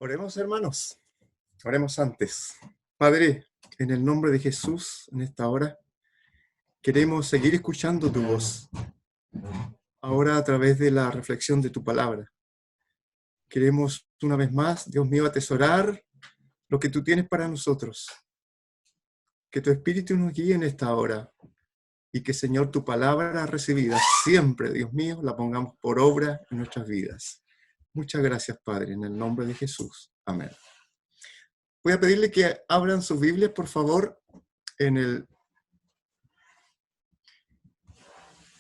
Oremos, hermanos. Oremos antes. Padre, en el nombre de Jesús, en esta hora, queremos seguir escuchando tu voz. Ahora a través de la reflexión de tu palabra. Queremos una vez más, Dios mío, atesorar lo que tú tienes para nosotros. Que tu Espíritu nos guíe en esta hora. Y que, Señor, tu palabra recibida siempre, Dios mío, la pongamos por obra en nuestras vidas. Muchas gracias, Padre, en el nombre de Jesús. Amén. Voy a pedirle que abran sus Biblias, por favor, en el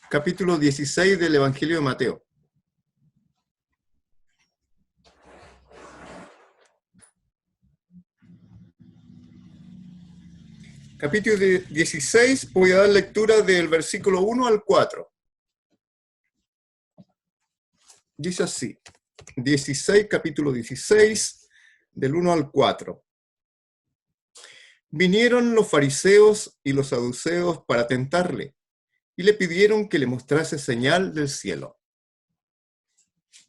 capítulo 16 del Evangelio de Mateo. Capítulo 16, voy a dar lectura del versículo 1 al 4. Dice así, capítulo 16, del 1 al 4. Vinieron los fariseos y los saduceos para tentarle, y le pidieron que le mostrase señal del cielo.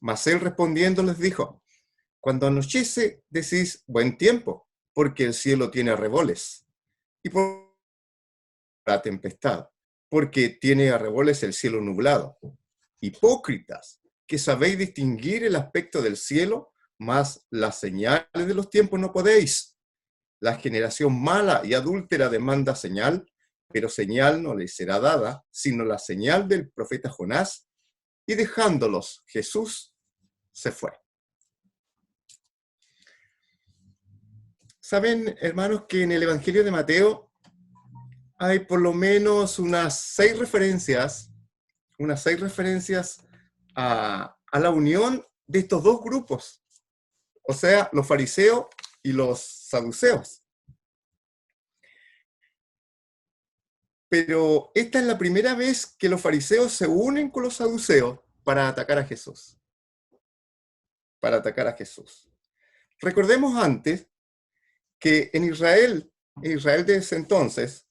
Mas él respondiendo les dijo, cuando anochece decís buen tiempo, porque el cielo tiene arreboles, y por la tempestad, porque tiene arreboles el cielo nublado. Hipócritas, que sabéis distinguir el aspecto del cielo, mas las señales de los tiempos no podéis. La generación mala y adúltera demanda señal, pero señal no le será dada, sino la señal del profeta Jonás, y dejándolos, Jesús se fue. Saben, hermanos, que en el Evangelio de Mateo hay por lo menos unas seis referencias a la unión de estos dos grupos, o sea, los fariseos y los saduceos. Pero esta es la primera vez que los fariseos se unen con los saduceos para atacar a Jesús. Recordemos antes que en Israel de ese entonces,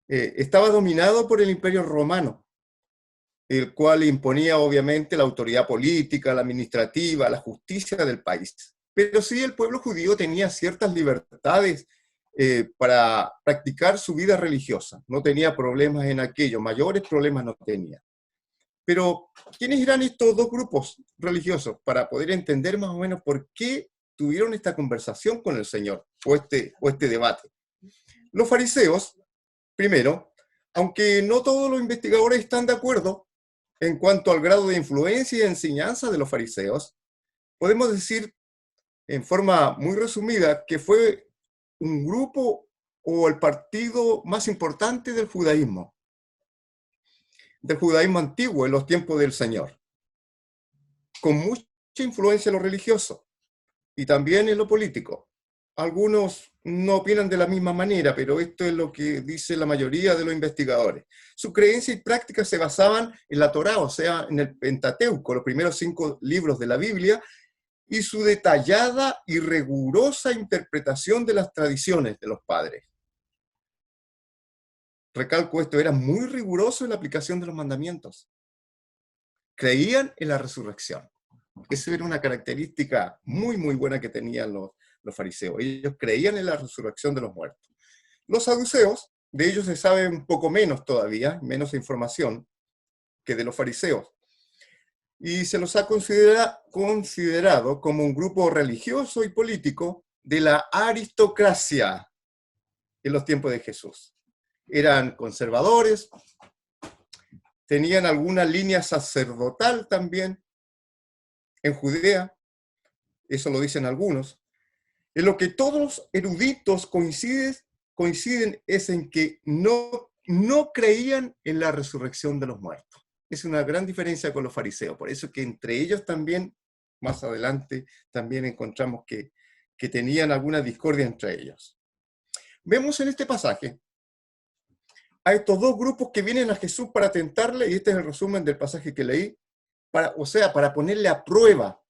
estaba dominado por el Imperio Romano, el cual imponía obviamente la autoridad política, la administrativa, la justicia del país. Pero sí el pueblo judío tenía ciertas libertades para practicar su vida religiosa. No tenía problemas en aquello, mayores problemas no tenía. Pero, ¿quiénes eran estos dos grupos religiosos? Para poder entender más o menos por qué tuvieron esta conversación con el Señor, o este debate. Los fariseos, primero, aunque no todos los investigadores están de acuerdo en cuanto al grado de influencia y enseñanza de los fariseos, podemos decir en forma muy resumida que fue un grupo o el partido más importante del judaísmo antiguo en los tiempos del Señor, con mucha influencia en lo religioso y también en lo político. Algunos no opinan de la misma manera, pero esto es lo que dice la mayoría de los investigadores. Su creencia y práctica se basaban en la Torá, o sea, en el Pentateuco, los primeros 5 libros de la Biblia, y su detallada y rigurosa interpretación de las tradiciones de los padres. Recalco esto, era muy riguroso en la aplicación de los mandamientos. Creían en la resurrección. Esa era una característica muy, muy buena que tenían los fariseos. Ellos creían en la resurrección de los muertos. Los saduceos, de ellos se sabe un poco menos todavía, menos información que de los fariseos. Y se los ha considerado como un grupo religioso y político de la aristocracia en los tiempos de Jesús. Eran conservadores, tenían alguna línea sacerdotal también en Judea, eso lo dicen algunos. En lo que todos los eruditos coinciden es en que no creían en la resurrección de los muertos. Es una gran diferencia con los fariseos, por eso que entre ellos también, más adelante, también encontramos que tenían alguna discordia entre ellos. Vemos en este pasaje a estos dos grupos que vienen a Jesús para tentarle, y este es el resumen del pasaje que leí, para ponerle a prueba,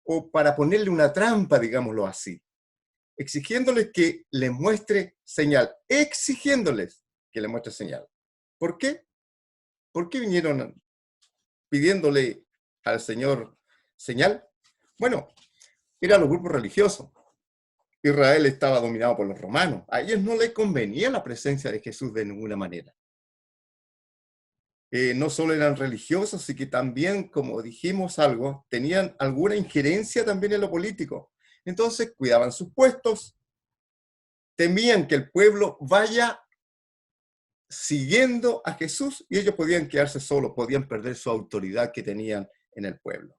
o para ponerle una trampa, digámoslo así, exigiéndoles que le muestre señal, ¿Por qué? ¿Por qué vinieron pidiéndole al Señor señal? Bueno, eran los grupos religiosos. Israel estaba dominado por los romanos. A ellos no les convenía la presencia de Jesús de ninguna manera. No solo eran religiosos, sino que también, como dijimos algo, tenían alguna injerencia también en lo político. Entonces cuidaban sus puestos, temían que el pueblo vaya siguiendo a Jesús y ellos podían quedarse solos, podían perder su autoridad que tenían en el pueblo.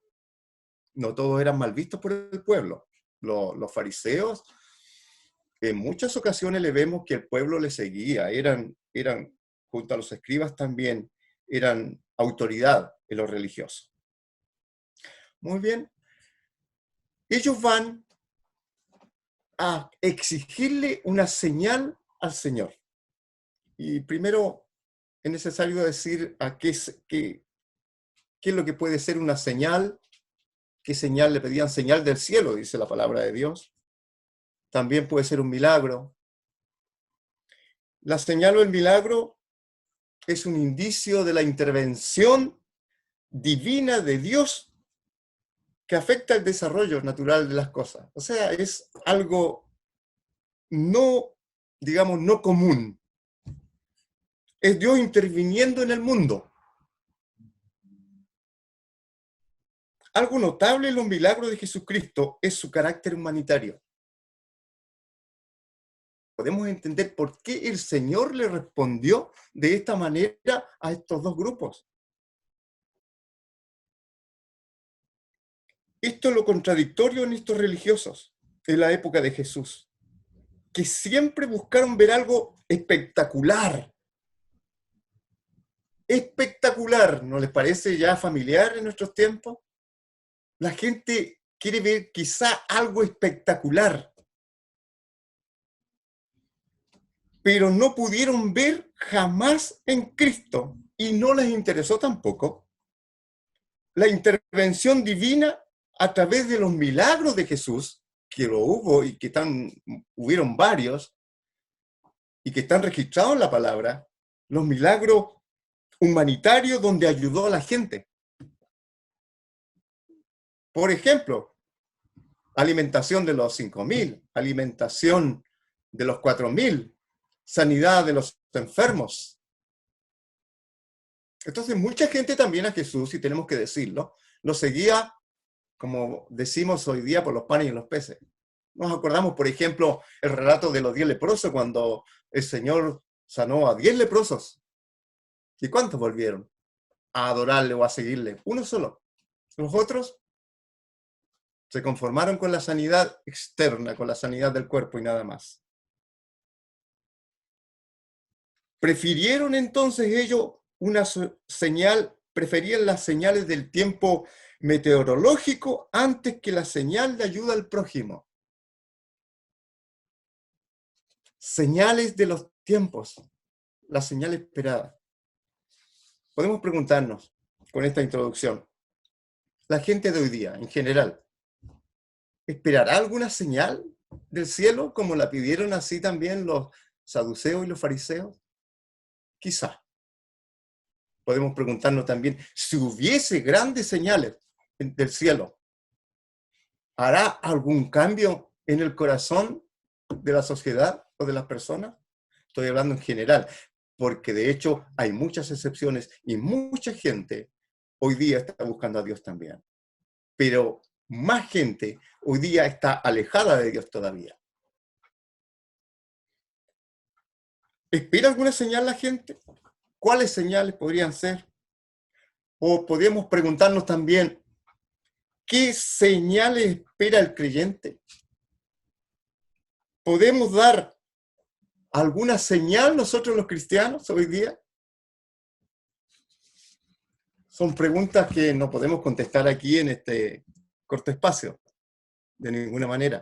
No todos eran mal vistos por el pueblo. Los fariseos, en muchas ocasiones le vemos que el pueblo le seguía, eran junto a los escribas también, eran autoridad en lo religioso. Muy bien. Ellos van a exigirle una señal al Señor. Y primero es necesario decir a qué es lo que puede ser una señal. ¿Qué señal le pedían? Señal del cielo, dice la palabra de Dios. También puede ser un milagro. La señal o el milagro es un indicio de la intervención divina de Dios que afecta el desarrollo natural de las cosas. O sea, es algo no, digamos, no común. Es Dios interviniendo en el mundo. Algo notable en los milagros de Jesucristo es su carácter humanitario. Podemos entender por qué el Señor le respondió de esta manera a estos dos grupos. Esto es lo contradictorio en estos religiosos en la época de Jesús, que siempre buscaron ver algo espectacular. Espectacular, ¿no les parece ya familiar en nuestros tiempos? La gente quiere ver quizá algo espectacular, pero no pudieron ver jamás en Cristo y no les interesó tampoco la intervención divina a través de los milagros de Jesús, que lo hubo y que hubieron varios y que están registrados en la palabra, los milagros humanitarios donde ayudó a la gente. Por ejemplo, alimentación de los 5.000, alimentación de los 4.000, sanidad de los enfermos. Entonces, mucha gente también a Jesús, y tenemos que decirlo, lo seguía, como decimos hoy día, por los panes y los peces. Nos acordamos, por ejemplo, el relato de los 10 leprosos, cuando el Señor sanó a 10 leprosos. ¿Y cuántos volvieron a adorarle o a seguirle? Uno solo. Los otros se conformaron con la sanidad externa, con la sanidad del cuerpo y nada más. Prefirieron entonces ellos una señal, preferían las señales del tiempo meteorológico antes que la señal de ayuda al prójimo. Señales de los tiempos, la señal esperada. Podemos preguntarnos con esta introducción, la gente de hoy día, en general, ¿esperará alguna señal del cielo como la pidieron así también los saduceos y los fariseos? Quizá. Podemos preguntarnos también, si hubiese grandes señales del cielo, ¿hará algún cambio en el corazón de la sociedad o de las personas? Estoy hablando en general, porque de hecho hay muchas excepciones y mucha gente hoy día está buscando a Dios también. Pero más gente hoy día está alejada de Dios todavía. ¿Espera alguna señal la gente? ¿Cuáles señales podrían ser? O podríamos preguntarnos también, ¿qué señales espera el creyente? ¿Podemos dar alguna señal nosotros los cristianos hoy día? Son preguntas que no podemos contestar aquí en este corto espacio, de ninguna manera.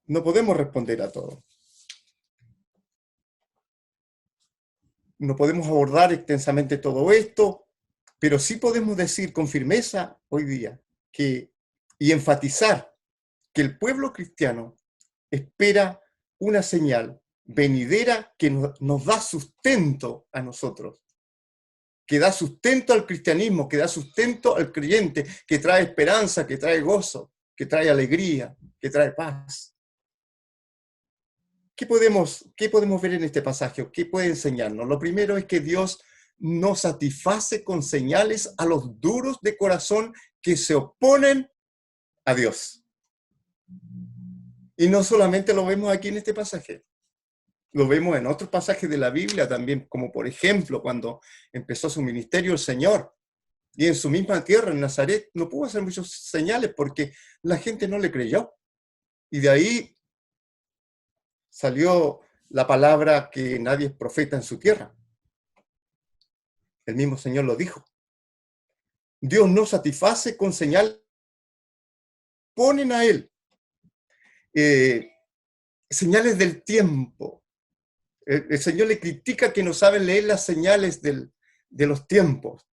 No podemos responder a todo. No podemos abordar extensamente todo esto, pero sí podemos decir con firmeza hoy día y enfatizar que el pueblo cristiano espera una señal venidera que nos da sustento a nosotros, que da sustento al cristianismo, que da sustento al creyente, que trae esperanza, que trae gozo, que trae alegría, que trae paz. ¿Qué podemos ver en este pasaje? ¿Qué puede enseñarnos? Lo primero es que Dios no satisface con señales a los duros de corazón que se oponen a Dios. Y no solamente lo vemos aquí en este pasaje, lo vemos en otros pasajes de la Biblia también, como por ejemplo cuando empezó su ministerio el Señor, y en su misma tierra, en Nazaret, no pudo hacer muchas señales porque la gente no le creyó. Y de ahí salió la palabra que nadie es profeta en su tierra. El mismo Señor lo dijo. Dios no satisface con señal, ponen a Él señales del tiempo. El Señor le critica que no saben leer las señales de los tiempos.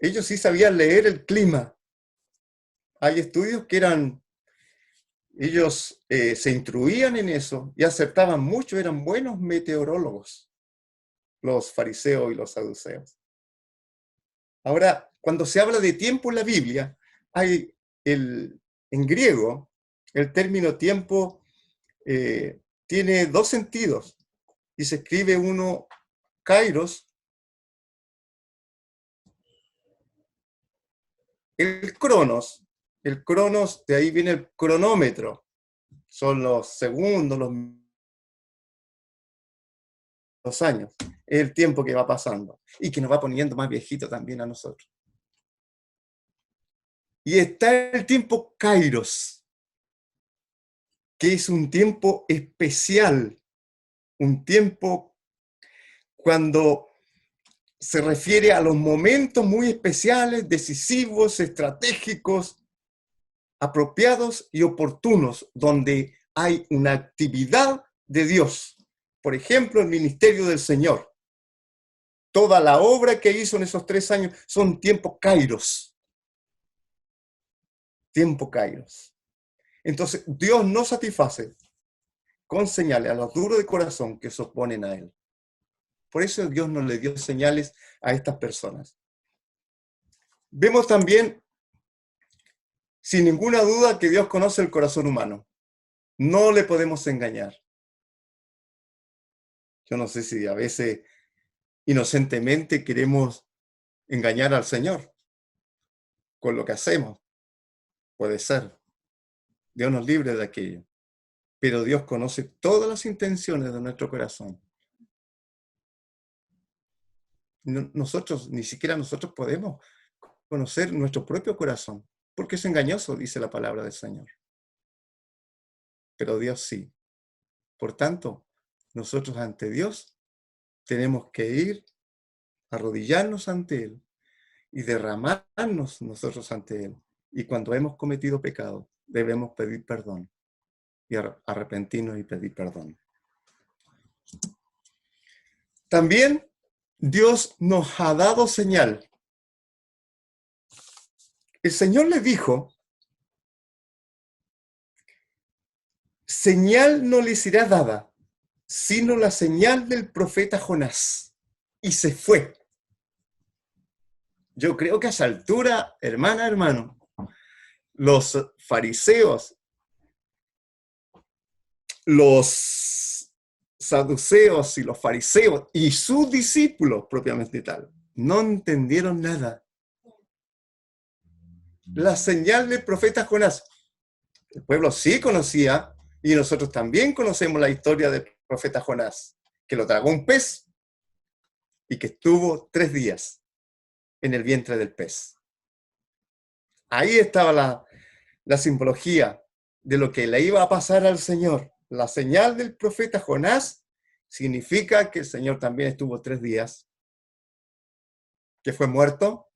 Ellos sí sabían leer el clima. Hay estudios que ellos se instruían en eso y acertaban mucho, eran buenos meteorólogos, los fariseos y los saduceos. Ahora, cuando se habla de tiempo en la Biblia, hay en griego, el término tiempo tiene dos sentidos y se escribe uno, kairos, el cronos, de ahí viene el cronómetro, son los segundos, los años, es el tiempo que va pasando y que nos va poniendo más viejito también a nosotros. Y está el tiempo kairos, que es un tiempo especial, un tiempo cuando se refiere a los momentos muy especiales, decisivos, estratégicos, apropiados y oportunos, donde hay una actividad de Dios. Por ejemplo, el ministerio del Señor. Toda la obra que hizo en esos 3 años son tiempos kairos. Tiempo kairos. Entonces, Dios no satisface con señales a los duros de corazón que se oponen a Él. Por eso Dios no le dio señales a estas personas. Vemos también, sin ninguna duda, que Dios conoce el corazón humano. No le podemos engañar. Yo no sé si a veces inocentemente queremos engañar al Señor con lo que hacemos. Puede ser. Dios nos libre de aquello. Pero Dios conoce todas las intenciones de nuestro corazón. Nosotros, ni siquiera nosotros podemos conocer nuestro propio corazón, porque es engañoso, dice la palabra del Señor. Pero Dios sí. Por tanto, nosotros ante Dios tenemos que ir, arrodillarnos ante Él y derramarnos nosotros ante Él. Y cuando hemos cometido pecado, debemos pedir perdón y arrepentirnos y pedir perdón. También Dios nos ha dado señal. El Señor le dijo, señal no les será dada, sino la señal del profeta Jonás. Y se fue. Yo creo que a esa altura, hermano, los fariseos, los saduceos y los fariseos y sus discípulos propiamente tal, no entendieron nada. La señal del profeta Jonás, el pueblo sí conocía, y nosotros también conocemos la historia del profeta Jonás, que lo tragó un pez y que estuvo 3 días en el vientre del pez. Ahí estaba la simbología de lo que le iba a pasar al Señor. La señal del profeta Jonás significa que el Señor también estuvo 3 días, que fue muerto,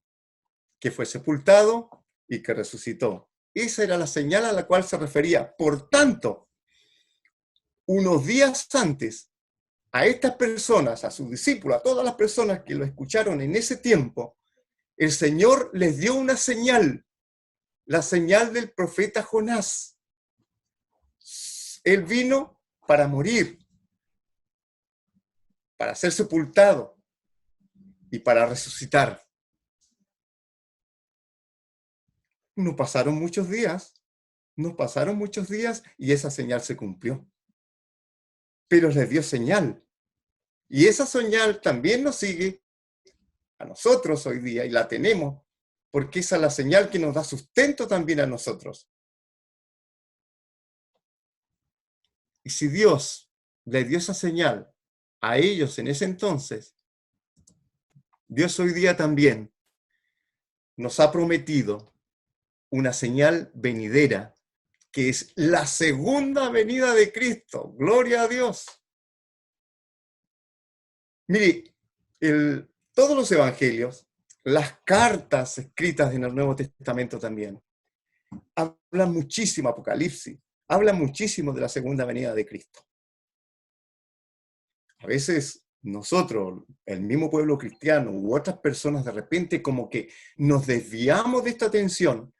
que fue sepultado y que resucitó. Esa era la señal a la cual se refería. Por tanto, unos días antes, a estas personas, a sus discípulos, a todas las personas que lo escucharon en ese tiempo, el Señor les dio una señal, la señal del profeta Jonás. Él vino para morir, para ser sepultado, y para resucitar. Nos pasaron muchos días, y esa señal se cumplió. Pero les dio señal. Y esa señal también nos sigue a nosotros hoy día y la tenemos, porque esa es la señal que nos da sustento también a nosotros. Y si Dios les dio esa señal a ellos en ese entonces, Dios hoy día también nos ha prometido una señal venidera, que es la segunda venida de Cristo. Gloria a Dios. Mire, todos los evangelios, las cartas escritas en el Nuevo Testamento también, hablan muchísimo, Apocalipsis, hablan muchísimo de la segunda venida de Cristo. A veces nosotros, el mismo pueblo cristiano u otras personas, de repente como que nos desviamos de esta atención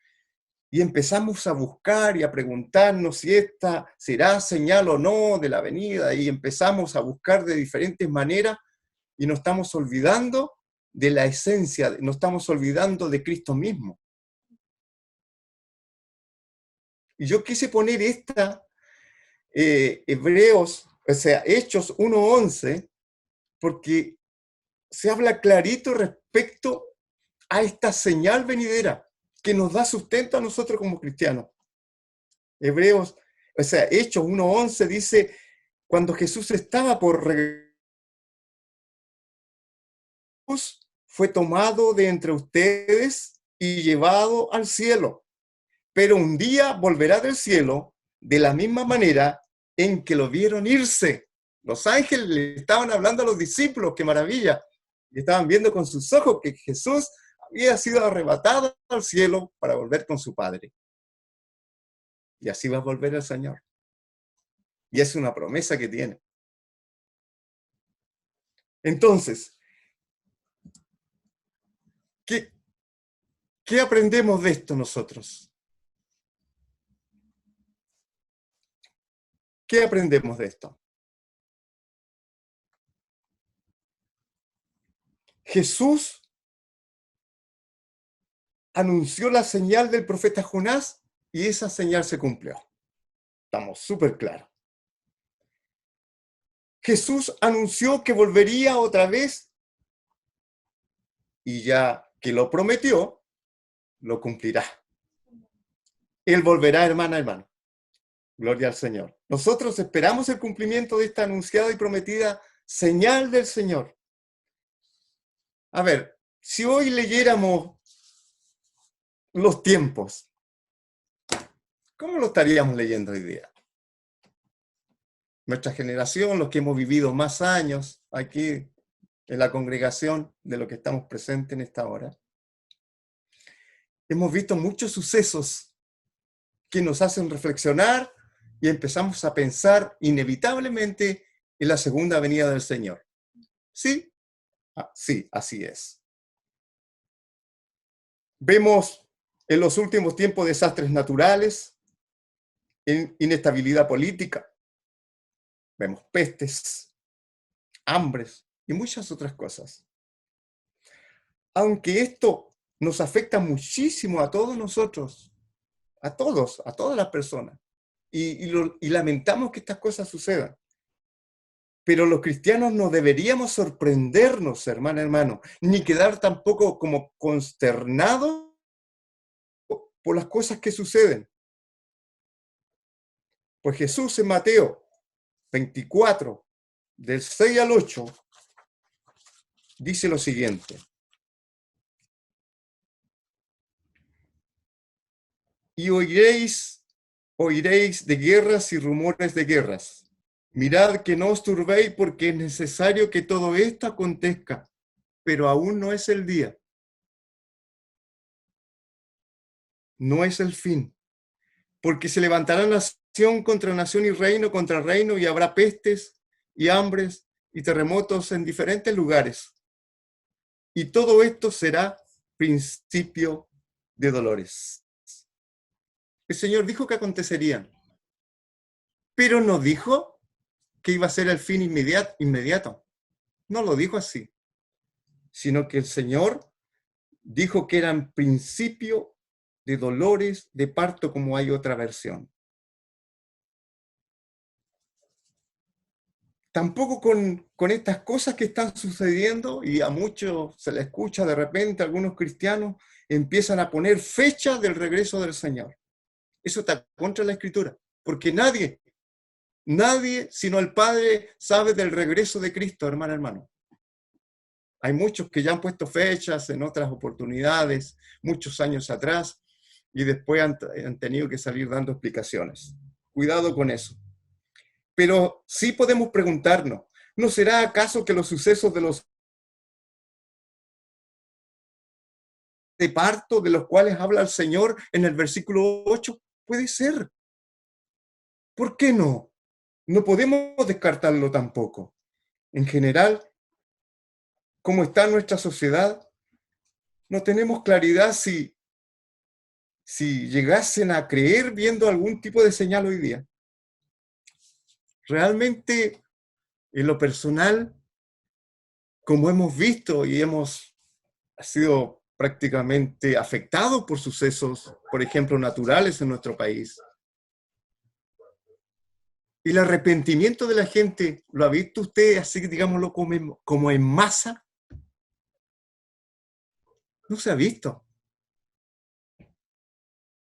y empezamos a buscar y a preguntarnos si esta será señal o no de la venida, y empezamos a buscar de diferentes maneras y nos estamos olvidando de la esencia, nos estamos olvidando de Cristo mismo. Y yo quise poner Hechos 1:11, porque se habla clarito respecto a esta señal venidera que nos da sustento a nosotros como cristianos. Hechos 1:11 dice, cuando Jesús estaba por regresar, fue tomado de entre ustedes y llevado al cielo. Pero un día volverá del cielo de la misma manera en que lo vieron irse. Los ángeles le estaban hablando a los discípulos, qué maravilla. Y estaban viendo con sus ojos que Jesús había sido arrebatado al cielo para volver con su Padre. Y así va a volver el Señor. Y es una promesa que tiene. Entonces, ¿qué aprendemos de esto nosotros? ¿Qué aprendemos de esto? Jesús anunció la señal del profeta Jonás y esa señal se cumplió. Estamos súper claros. Jesús anunció que volvería otra vez y ya que lo prometió, lo cumplirá. Él volverá, hermano. Gloria al Señor. Nosotros esperamos el cumplimiento de esta anunciada y prometida señal del Señor. A ver, si hoy leyéramos los tiempos, ¿cómo lo estaríamos leyendo hoy día? Nuestra generación, los que hemos vivido más años aquí en la congregación de lo que estamos presentes en esta hora, hemos visto muchos sucesos que nos hacen reflexionar y empezamos a pensar inevitablemente en la segunda venida del Señor. ¿Sí? Sí, así es. Vemos en los últimos tiempos desastres naturales, inestabilidad política, vemos pestes, hambres y muchas otras cosas. Aunque esto nos afecta muchísimo a todos nosotros, a todas las personas, y lamentamos que estas cosas sucedan. Pero los cristianos no deberíamos sorprendernos, hermano, ni quedar tampoco como consternados por las cosas que suceden. Pues Jesús en Mateo 24, del 6 al 8, dice lo siguiente. Y oiréis de guerras y rumores de guerras. Mirad que no os turbéis, porque es necesario que todo esto acontezca, pero aún no es el día. No es el fin. Porque se levantará nación contra nación y reino contra reino, y habrá pestes y hambres y terremotos en diferentes lugares. Y todo esto será principio de dolores. El Señor dijo que acontecerían, pero no dijo que iba a ser el fin inmediato. No lo dijo así. sino que el Señor dijo que eran principio de dolores de parto, como hay otra versión. Tampoco con estas cosas que están sucediendo, y a muchos se les escucha de repente, algunos cristianos empiezan a poner fecha del regreso del Señor. Eso está contra la Escritura, porque nadie sino el Padre sabe del regreso de Cristo, hermano. Hay muchos que ya han puesto fechas en otras oportunidades, muchos años atrás, y después han tenido que salir dando explicaciones. Cuidado con eso. Pero sí podemos preguntarnos, ¿no será acaso que los sucesos de parto de los cuales habla el Señor en el versículo 8? Puede ser. ¿Por qué no? No podemos descartarlo tampoco. En general, como está nuestra sociedad, no tenemos claridad si llegasen a creer viendo algún tipo de señal hoy día. Realmente, en lo personal, como hemos visto y hemos sido prácticamente afectados por sucesos, por ejemplo, naturales en nuestro país, y el arrepentimiento de la gente, ¿lo ha visto usted así, digámoslo, como en masa? No se ha visto.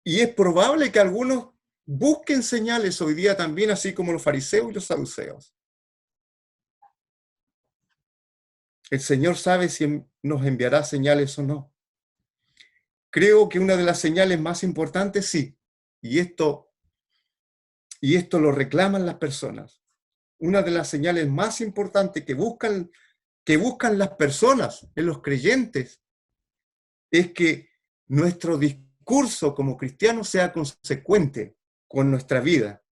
Y es probable que algunos busquen señales hoy día también, así como los fariseos y los saduceos. El Señor sabe si nos enviará señales o no. Creo que una de las señales más importantes, sí, y esto lo reclaman las personas. Una de las señales más importantes que buscan las personas, en los creyentes, es que nuestro discurso como cristianos sea consecuente con nuestra vida,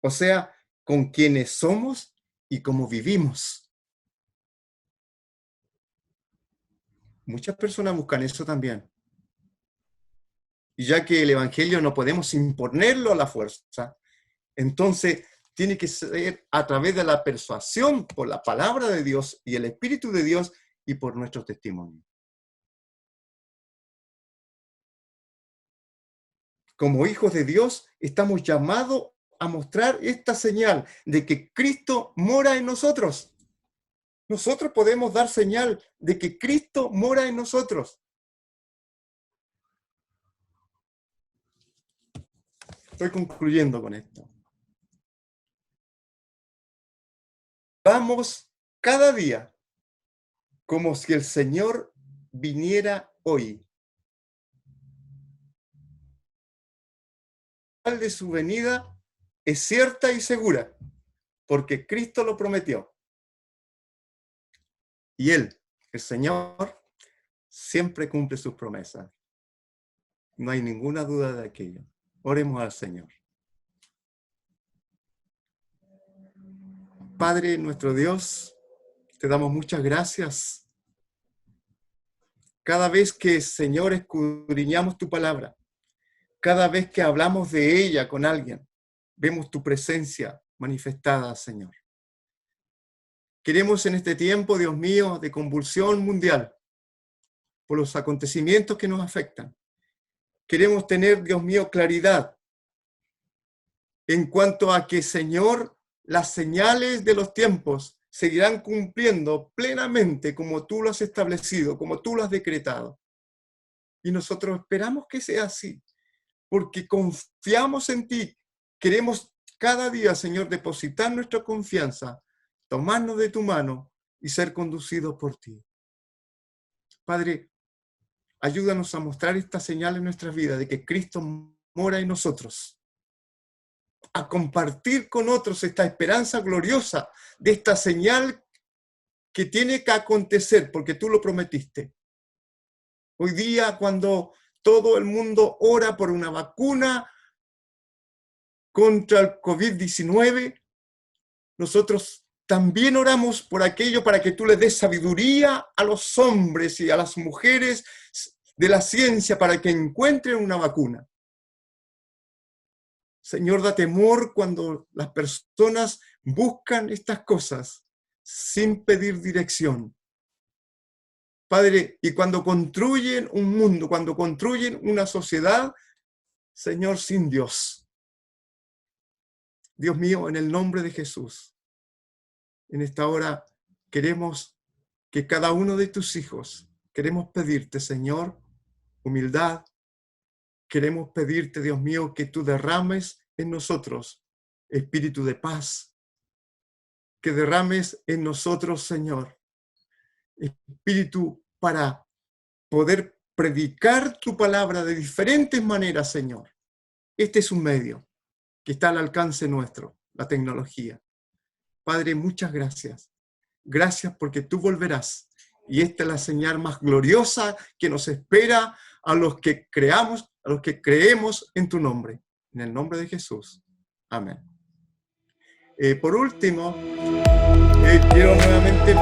o sea, con quienes somos y cómo vivimos. Muchas personas buscan eso también. Y ya que el Evangelio no podemos imponerlo a la fuerza, entonces tiene que ser a través de la persuasión por la palabra de Dios y el Espíritu de Dios y por nuestro testimonio. Como hijos de Dios, estamos llamados a mostrar esta señal de que Cristo mora en nosotros. Nosotros podemos dar señal de que Cristo mora en nosotros. Estoy concluyendo con esto. Vamos cada día como si el Señor viniera hoy. De su venida es cierta y segura, porque Cristo lo prometió. Y Él, el Señor, siempre cumple sus promesas. No hay ninguna duda de aquello. Oremos al Señor. Padre, nuestro Dios, te damos muchas gracias. Cada vez que, Señor, escudriñamos tu palabra, cada vez que hablamos de ella con alguien, vemos tu presencia manifestada, Señor. Queremos en este tiempo, Dios mío, de convulsión mundial, por los acontecimientos que nos afectan, queremos tener, Dios mío, claridad en cuanto a que, Señor, las señales de los tiempos seguirán cumpliendo plenamente como tú lo has establecido, como tú lo has decretado. Y nosotros esperamos que sea así, porque confiamos en ti. Queremos cada día, Señor, depositar nuestra confianza, tomarnos de tu mano y ser conducidos por ti. Padre, ayúdanos a mostrar esta señal en nuestras vidas de que Cristo mora en nosotros, a compartir con otros esta esperanza gloriosa de esta señal que tiene que acontecer porque tú lo prometiste. Hoy día, cuando todo el mundo ora por una vacuna contra el COVID-19, nosotros también oramos por aquello para que tú le des sabiduría a los hombres y a las mujeres de la ciencia para que encuentren una vacuna. Señor, da temor cuando las personas buscan estas cosas sin pedir dirección. Padre, y cuando construyen un mundo, cuando construyen una sociedad, Señor, sin Dios. Dios mío, en el nombre de Jesús, en esta hora queremos que cada uno de tus hijos, queremos pedirte, Señor, humildad. Queremos pedirte, Dios mío, que tú derrames en nosotros espíritu de paz, que derrames en nosotros, Señor, espíritu para poder predicar tu palabra de diferentes maneras, Señor. Este es un medio que está al alcance nuestro, la tecnología. Padre, muchas gracias. Gracias porque tú volverás. Y esta es la señal más gloriosa que nos espera a los que creamos, a los que creemos en tu nombre. En el nombre de Jesús. Amén. Por último, quiero nuevamente,